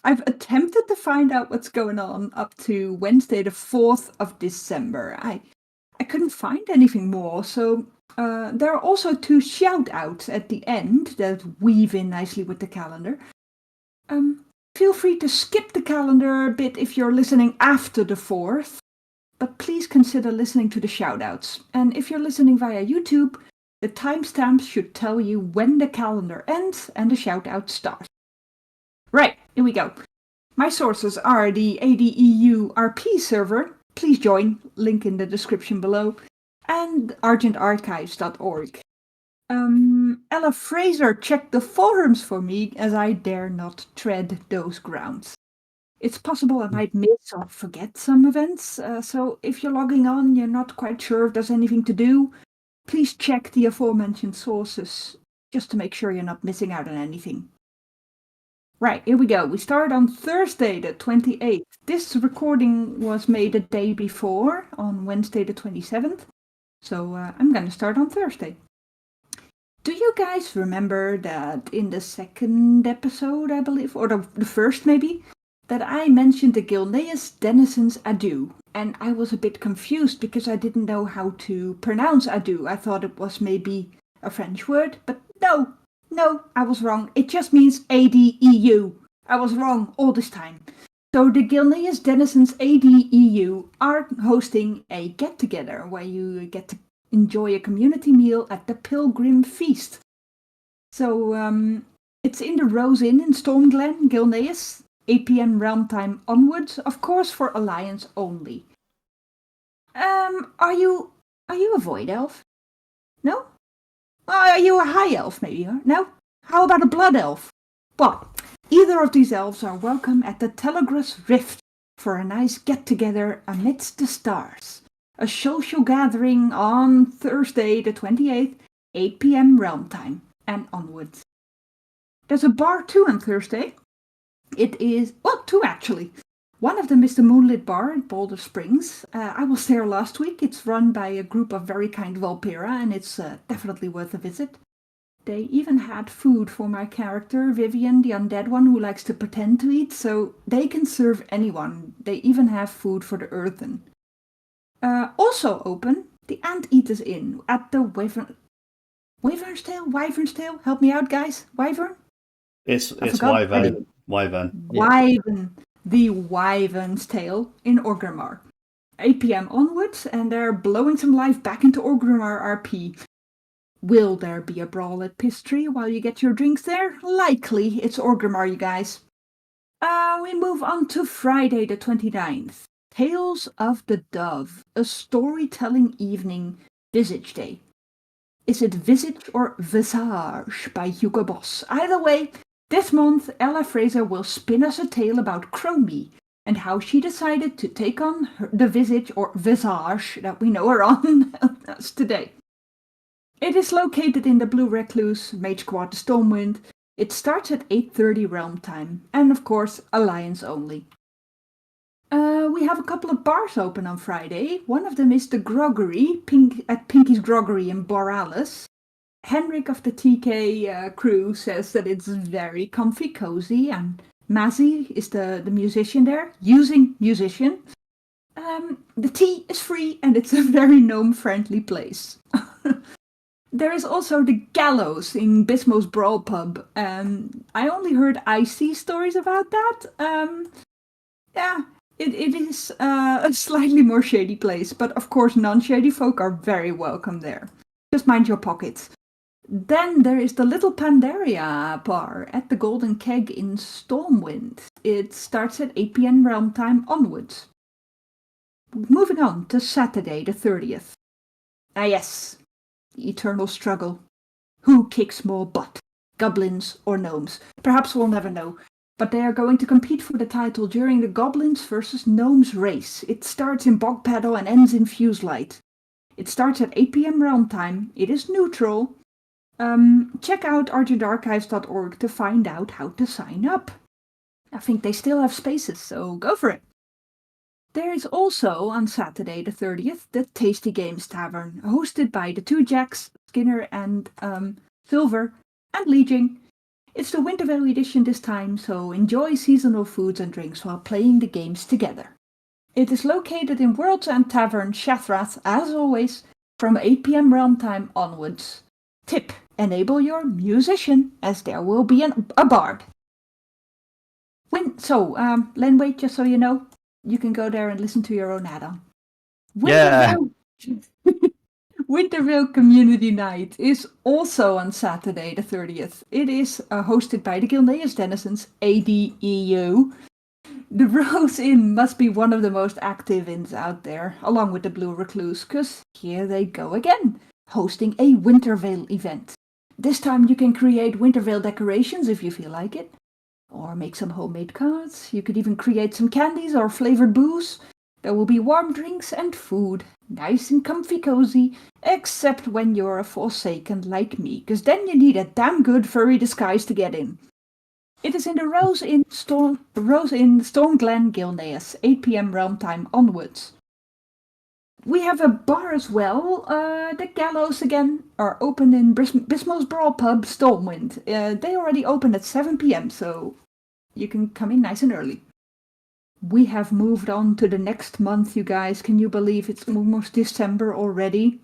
I've attempted to find out what's going on up to Wednesday, the 4th of December. I couldn't find anything more, so there are also 2 shout-outs at the end that weave in nicely with the calendar. Feel free to skip the calendar a bit if you're listening after the 4th, but please consider listening to the shout-outs. And if you're listening via YouTube, the timestamps should tell you when the calendar ends and the shout-out starts. Right, here we go. My sources are the ADEU RP server, please join, link in the description below, and argentarchives.org. Ella Fraser checked the forums for me, as I dare not tread those grounds. It's possible I might miss or forget some events, so if you're logging on, you're not quite sure if there's anything to do, please check the aforementioned sources, just to make sure you're not missing out on anything. Right, here we go. We start on Thursday the 28th. This recording was made the day before, on Wednesday the 27th, so I'm going to start on Thursday. Do you guys remember that in the second episode, I believe, or the first maybe, that I mentioned the Gilneas Denizens Adieu? And I was a bit confused because I didn't know how to pronounce adieu. I thought it was maybe a French word, but no, I was wrong. It just means ADEU. I was wrong all this time. So the Gilneas Denizens ADEU are hosting a get-together where you get to enjoy a community meal at the Pilgrim Feast. So it's in the Rose Inn in Stormglen, Gilneas, 8 p.m. realm time onwards, of course for Alliance only. Are you a Void Elf? No? Are you a High Elf maybe? Huh? No? How about a Blood Elf? Well, either of these elves are welcome at the Telegrass Rift for a nice get-together amidst the stars. A social gathering on Thursday the 28th, 8 p.m. realm time and onwards. There's a bar too on Thursday. It is, well, 2 actually. One of them is the Moonlit Bar in Boulder Springs. I was there last week. It's run by a group of very kind Valpera, and it's definitely worth a visit. They even had food for my character, Vivian, the undead one who likes to pretend to eat, so they can serve anyone. They even have food for the earthen. Also open, the Anteater's Inn at the Wyvern's Tail? Help me out, guys. Wyvern? It's Wyvern. Wyvern. The Wyvern's Tail in Orgrimmar. 8 p.m. onwards, and they're blowing some life back into Orgrimmar RP. Will there be a brawl at Piss Tree while you get your drinks there? Likely. It's Orgrimmar, you guys. We move on to Friday the 29th. Tales of the Dove, a storytelling evening, Visage Day. Is it Visage or Visage by Hugo Boss? Either way, this month Ella Fraser will spin us a tale about Chromie and how she decided to take on the Visage or Visage that we know her on today. It is located in the Blue Recluse, Mage Quarter Stormwind. It starts at 8:30 realm time, and of course, Alliance only. We have a couple of bars open on Friday. One of them is the Groggery, at Pinky's Groggery in Borealis. Henrik of the TK crew says that it's very comfy, cozy, and Mazzy is the musician there, using musician. The tea is free, and it's a very gnome-friendly place. There is also the Gallows in Bismo's Brawl Pub. I only heard IC stories about that. It is a slightly more shady place, but of course non-shady folk are very welcome there. Just mind your pockets. Then there is the Little Pandaria bar at the Golden Keg in Stormwind. It starts at 8 p.m. realm time onwards. Moving on to Saturday the 30th. Yes, The eternal struggle. Who kicks more butt? Goblins or gnomes? Perhaps we'll never know. But they are going to compete for the title during the Goblins versus Gnomes race. It starts in Bog Paddle and ends in Fuselight. It starts at 8 p.m. realm time. It is neutral. Check out argentarchives.org to find out how to sign up. I think they still have spaces, so go for it. There is also, on Saturday the 30th, the Tasty Games Tavern, hosted by the two Jacks, Skinner and Silver, and Legion. It's the Wintervale edition this time, so enjoy seasonal foods and drinks while playing the games together. It is located in World's End Tavern, Shathrath, as always, from 8 p.m. realm time onwards. Tip: enable your musician, as there will be a bard. Lenwe, just so you know, you can go there and listen to your own add-on. Wintervale Community Night is also on Saturday the 30th. It is hosted by the Gilneas Denizens, ADEU. The Rose Inn must be one of the most active inns out there, along with the Blue Recluse, because here they go again, hosting a Wintervale event. This time you can create Wintervale decorations if you feel like it, or make some homemade cards. You could even create some candies or flavored booze. There will be warm drinks and food, nice and comfy cozy, except when you're a Forsaken like me, because then you need a damn good furry disguise to get in. It is in the Rose Inn Storm Glen, Gilneas, 8 p.m. realm time onwards. We have a bar as well. The Gallows again are open in Bismos Brawl Pub, Stormwind. They already open at 7 p.m, so you can come in nice and early. We have moved on to the next month, you guys. Can you believe it's almost December already?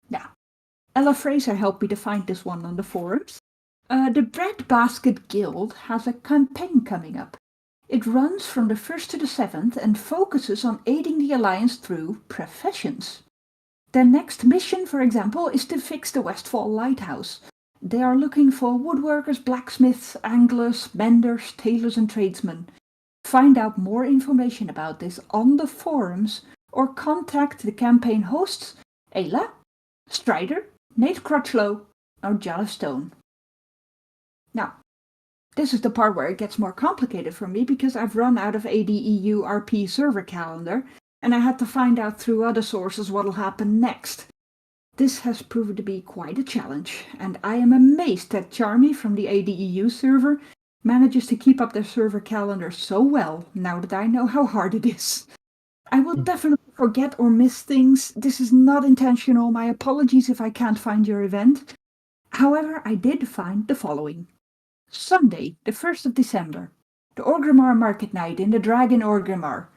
Yeah. Ella Fraser helped me to find this one on the forums. The Breadbasket Guild has a campaign coming up. It runs from the 1st to the 7th and focuses on aiding the Alliance through professions. Their next mission, for example, is to fix the Westfall Lighthouse. They are looking for woodworkers, blacksmiths, anglers, menders, tailors and tradesmen. Find out more information about this on the forums or contact the campaign hosts Ayla, Strider, Nate Crutchlow or Jala Stone. Now, this is the part where it gets more complicated for me because I've run out of ADEU RP server calendar and I had to find out through other sources what'll happen next. This has proven to be quite a challenge, and I am amazed that Charmy from the ADEU server manages to keep up their server calendar so well now that I know how hard it is. I will definitely forget or miss things. This is not intentional. My apologies if I can't find your event. However, I did find the following. Sunday, the 1st of December, the Orgrimmar Market Night in the Dragon Orgrimmar.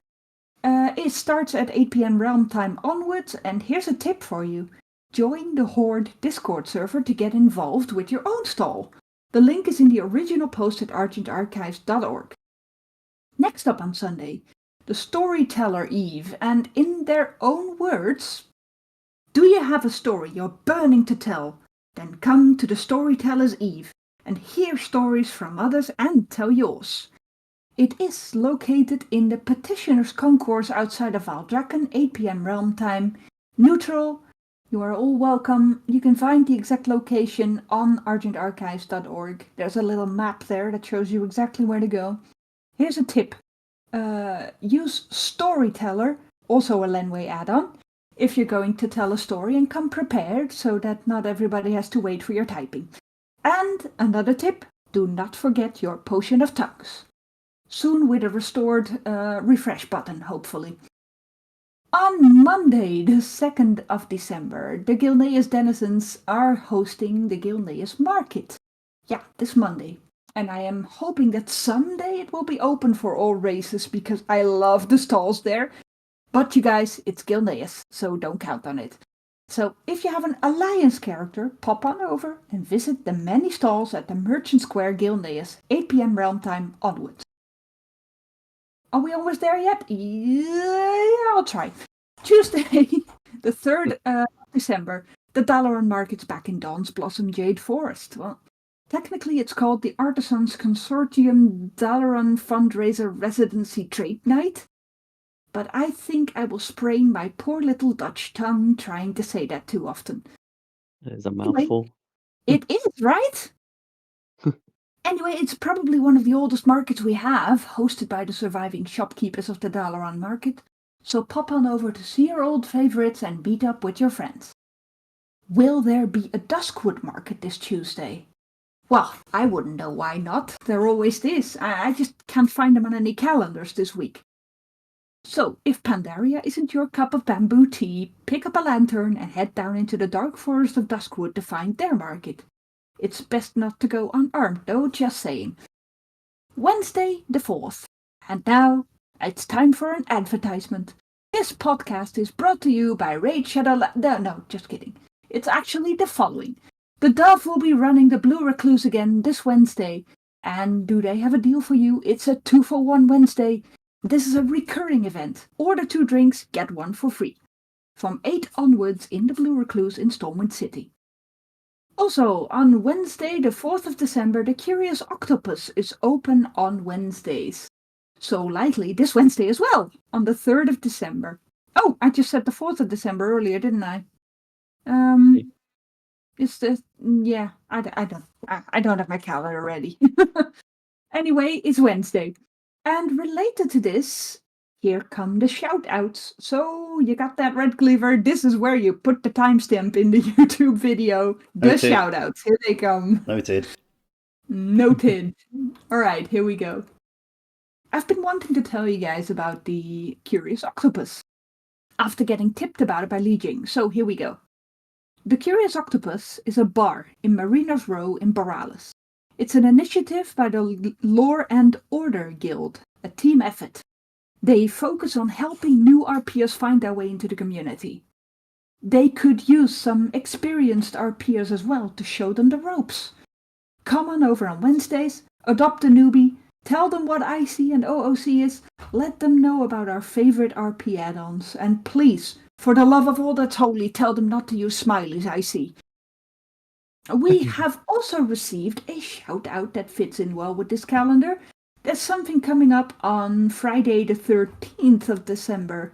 It starts at 8 p.m. realm time onwards, and here's a tip for you. Join the Horde Discord server to get involved with your own stall. The link is in the original post at argentarchives.org. Next up on Sunday, the Storyteller Eve, and in their own words, do you have a story you're burning to tell? Then come to the Storyteller's Eve and hear stories from others and tell yours. It is located in the Petitioner's Concourse outside of Valdraken, 8 p.m. realm time. Neutral. You are all welcome. You can find the exact location on argentarchives.org. There's a little map there that shows you exactly where to go. Here's a tip. Use Storyteller, also a Lenwe add-on, if you're going to tell a story, and come prepared so that not everybody has to wait for your typing. And another tip, do not forget your Potion of Tongues. Soon with a restored refresh button, hopefully. On Monday, the 2nd of December, the Gilneas Denizens are hosting the Gilneas Market. Yeah, this Monday. And I am hoping that someday it will be open for all races because I love the stalls there. But you guys, it's Gilneas, so don't count on it. So if you have an Alliance character, pop on over and visit the many stalls at the Merchant Square Gilneas, 8 p.m. realm time onwards. Are we almost there yet? Yeah, I'll try. Tuesday, the 3rd of December, the Dalaran Market's back in Dawn's Blossom Jade Forest. Well, technically it's called the Artisans Consortium Dalaran Fundraiser Residency Trade Night. But I think I will sprain my poor little Dutch tongue trying to say that too often. That is a Anyway, mouthful. it is, right? Anyway, it's probably one of the oldest markets we have, hosted by the surviving shopkeepers of the Dalaran market. So pop on over to see your old favorites and meet up with your friends. Will there be a Duskwood market this Tuesday? Well, I wouldn't know why not. There always is. I just can't find them on any calendars this week. So, if Pandaria isn't your cup of bamboo tea, pick up a lantern and head down into the dark forest of Duskwood to find their market. It's best not to go unarmed, though, just saying. Wednesday the 4th. And now, it's time for an advertisement. This podcast is brought to you by Raid Shadow... No, just kidding. It's actually the following. The Dove will be running the Blue Recluse again this Wednesday. And do they have a deal for you? It's a 2-for-1 Wednesday. This is a recurring event. Order 2 drinks, get 1 for free. From 8 onwards in the Blue Recluse in Stormwind City. Also, on Wednesday, the 4th of December, the Curious Octopus is open on Wednesdays. So likely this Wednesday as well, on the 3rd of December. Oh, I just said the 4th of December earlier, didn't I? It's the... Yeah, I don't have my calendar ready. Anyway, it's Wednesday. And related to this, here come the shout-outs. So, you got that, Red Cleaver? This is where you put the timestamp in the YouTube video. The Noted. shout-outs. Here they come. Noted. Noted. Alright, here we go. I've been wanting to tell you guys about the Curious Octopus, after getting tipped about it by Li Jing, so here we go. The Curious Octopus is a bar in Mariner's Row in Borealis. It's an initiative by the Lore and Order Guild, a team effort. They focus on helping new RPers find their way into the community. They could use some experienced RPers as well to show them the ropes. Come on over on Wednesdays, adopt a newbie, tell them what IC and OOC is, let them know about our favorite RP add-ons, and please, for the love of all that's holy, tell them not to use smileys, IC. We have also received a shout-out that fits in well with this calendar. There's something coming up on Friday the 13th of December.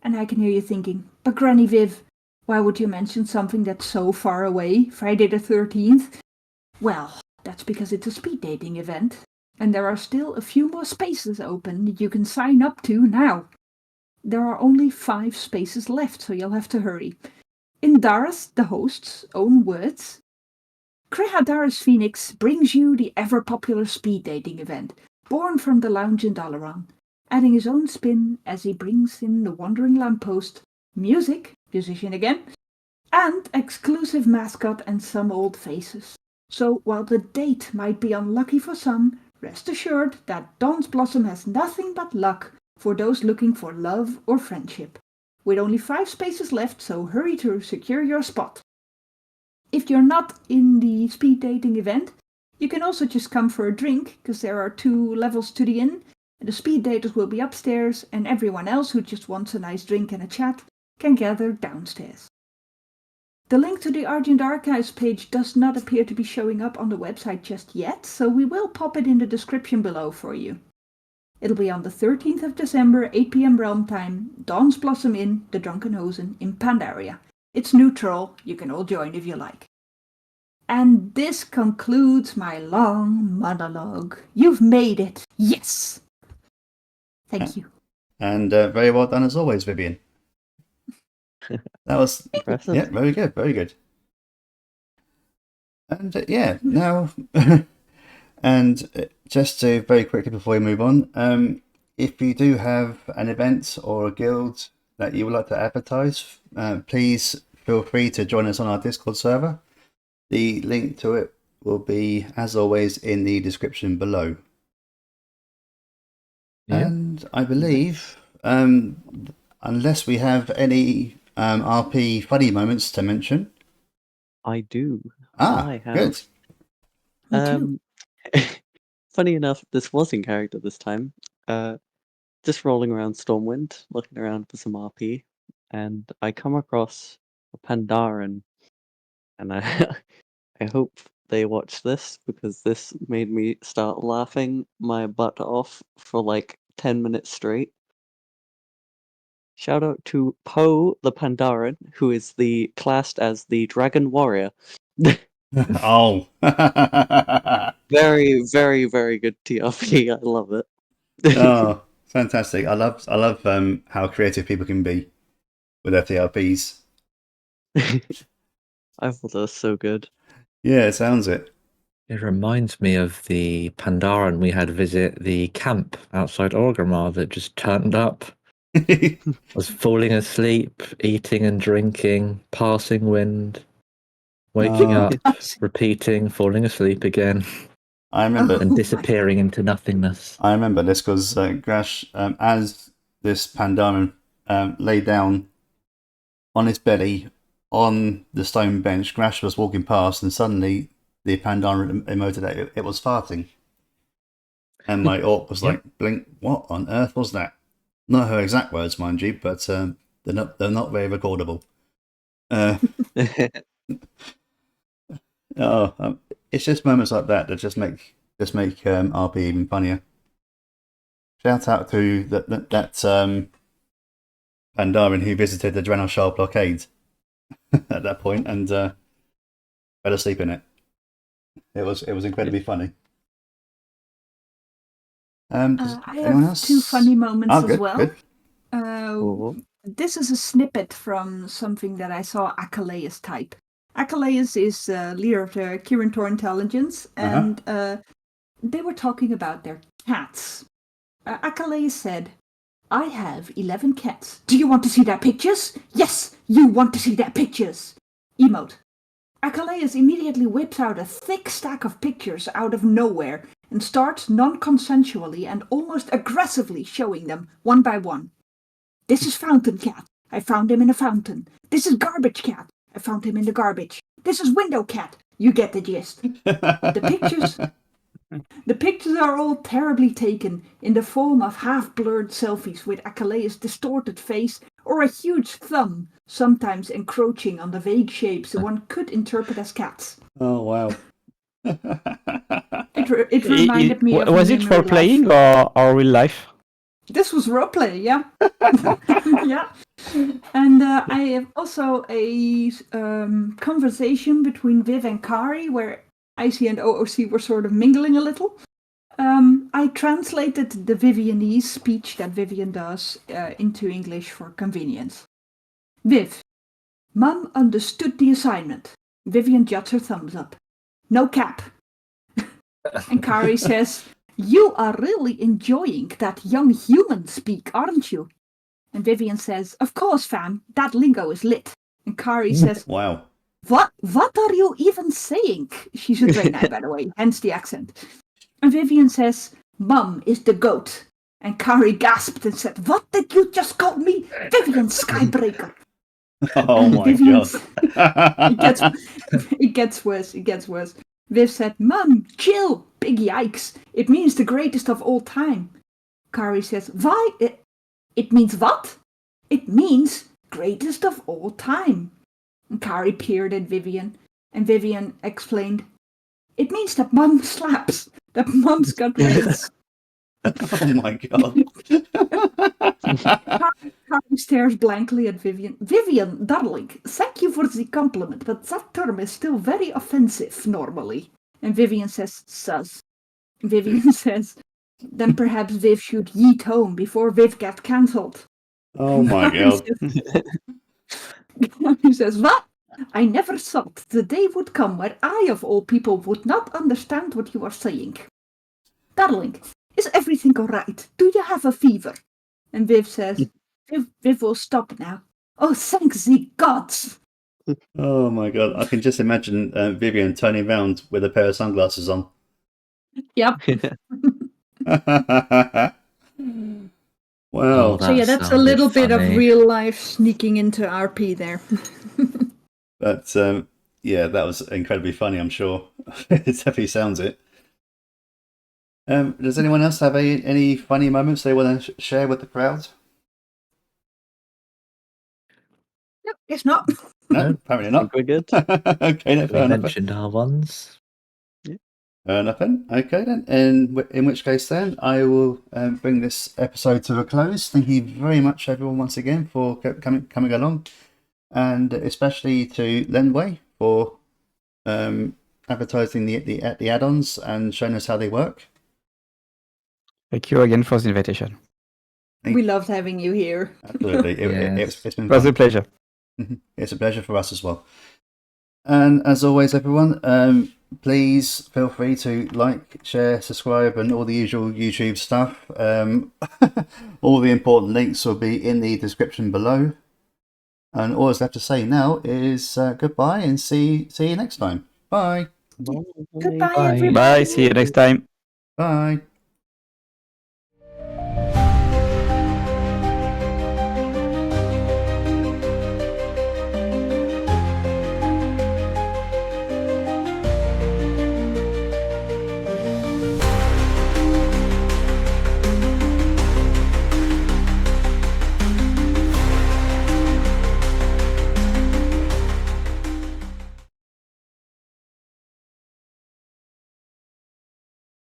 And I can hear you thinking, but Granny Viv, why would you mention something that's so far away, Friday the 13th? Well, that's because it's a speed dating event. And there are still a few more spaces open that you can sign up to now. There are only 5 spaces left, so you'll have to hurry. In Dara's, the host's, own words, Kreha Dara's Phoenix brings you the ever-popular speed dating event, born from the lounge in Dalaran, adding his own spin as he brings in the wandering lamppost, music, musician again, and exclusive mascot and some old faces. So while the date might be unlucky for some, rest assured that Dawn's Blossom has nothing but luck for those looking for love or friendship. With only 5 spaces left, so hurry to secure your spot. If you're not in the speed dating event, you can also just come for a drink, because there are 2 levels to the inn. The speed daters will be upstairs, and everyone else who just wants a nice drink and a chat can gather downstairs. The link to the Argent Archives page does not appear to be showing up on the website just yet, so we will pop it in the description below for you. It'll be on the 13th of December, 8 p.m. Realm time, Dawn's Blossom Inn, the Drunken Hosen in Pandaria. It's neutral, you can all join if you like. And this concludes my long monologue. You've made it, yes! Thank you. And very well done as always, Vivian. That was Impressive. Yeah, very good, very good. And now, and just to very quickly before we move on, if you do have an event or a guild that you would like to advertise, please feel free to join us on our Discord server. The link to it will be, as always, in the description below. Yeah. And I believe, unless we have any RP funny moments to mention. I do. I have. Good. Me too. Funny enough, this was in character this time. Just rolling around Stormwind, looking around for some RP, and I come across a Pandaren, and I hope they watch this, because this made me start laughing my butt off for like 10 minutes straight. Shout out to Poe the Pandaren, who is classed as the Dragon Warrior. Oh. Very, very, very good TRP. I love it. Oh, fantastic. I love how creative people can be with their TRPs. I thought that was so good. Yeah, it sounds it. It reminds me of the Pandaren we had visit the camp outside Orgrimmar that just turned up, was falling asleep, eating and drinking, passing wind, waking up, repeating, falling asleep again. I remember. And disappearing into nothingness. I remember this because Grash, as this Pandaren lay down on his belly on the stone bench, Grash was walking past and suddenly the Pandaren emoted that it was farting. And my orc was like, blink, what on earth was that? Not her exact words, mind you, but they're not very recordable. It's just moments like that just make RP even funnier. Shout out to that Pandaren who visited the Drenoshar blockade at that point and fell asleep in it. It was incredibly funny. I have two funny moments as well. Good. This is a snippet from something that I saw Achilleus type. Achilleus is leader of the Kirin intelligence, and they were talking about their cats. Achilleus said, I have 11 cats. Do you want to see their pictures? Yes, you want to see their pictures. Emote. Achilleus immediately whips out a thick stack of pictures out of nowhere and starts non-consensually and almost aggressively showing them one by one. This is Fountain Cat. I found him in a fountain. This is Garbage Cat. I found him in the garbage. This is Window Cat. You get the gist. The pictures are all terribly taken in the form of half-blurred selfies with Achilleus' distorted face or a huge thumb, sometimes encroaching on the vague shapes one could interpret as cats. Oh, wow. It reminded me of... Was it role-playing or real life? This was roleplay, yeah. Yeah. And I have also a conversation between Viv and Kari where IC and OOC were sort of mingling a little. I translated the Vivianese speech that Vivian does into English for convenience. Viv, Mum understood the assignment. Vivian jots her thumbs up. No cap. And Kari says, you are really enjoying that young human speak, aren't you? And Vivian says, of course, fam, that lingo is lit. And Kari says, wow. What are you even saying? She's a Draenei, by the way, hence the accent. And Vivian says, Mum is the goat. And Kari gasped and said, what did you just call me? Vivian Skybreaker. Oh my God. It gets worse. Viv said, Mum, chill, big yikes. It means the greatest of all time. Kari says, why? It means what? It means greatest of all time. And Kari peered at Vivian, and Vivian explained, it means that Mum slaps, that Mum's got legs. Oh my God. Kari stares blankly at Vivian. Vivian, darling, thank you for the compliment, but that term is still very offensive normally. And Vivian says, sus. Vivian says, then perhaps Viv should yeet home before Viv gets cancelled. Oh my God. He says, what? I never thought the day would come where I, of all people, would not understand what you are saying. Darling, is everything all right? Do you have a fever? And Viv says, Viv will stop now. Oh, thank the gods. Oh my God. I can just imagine Vivian turning around with a pair of sunglasses on. Yep. Wow. So yeah, that's a little bit of real life sneaking into RP there. But yeah, that was incredibly funny, I'm sure. It definitely sounds it. Does anyone else have any funny moments they want to share with the crowd? No, guess not. No, apparently not. We're good. Okay, no, fair enough. We mentioned our ones. Yeah. Nothing. Okay then. In which case then I will bring this episode to a close. Thank you very much, everyone, once again for coming along, and especially to Lenwe for advertising the add-ons and showing us how they work. Thank you again for the invitation. We loved having you here. Absolutely, it's been a pleasure. It's a pleasure for us as well. And as always, everyone, please feel free to like, share, subscribe, and all the usual YouTube stuff. All the important links will be in the description below. And all I have to say now is goodbye and see you next time. Bye. Goodbye, Bye. everybody. Bye. See you next time. Bye.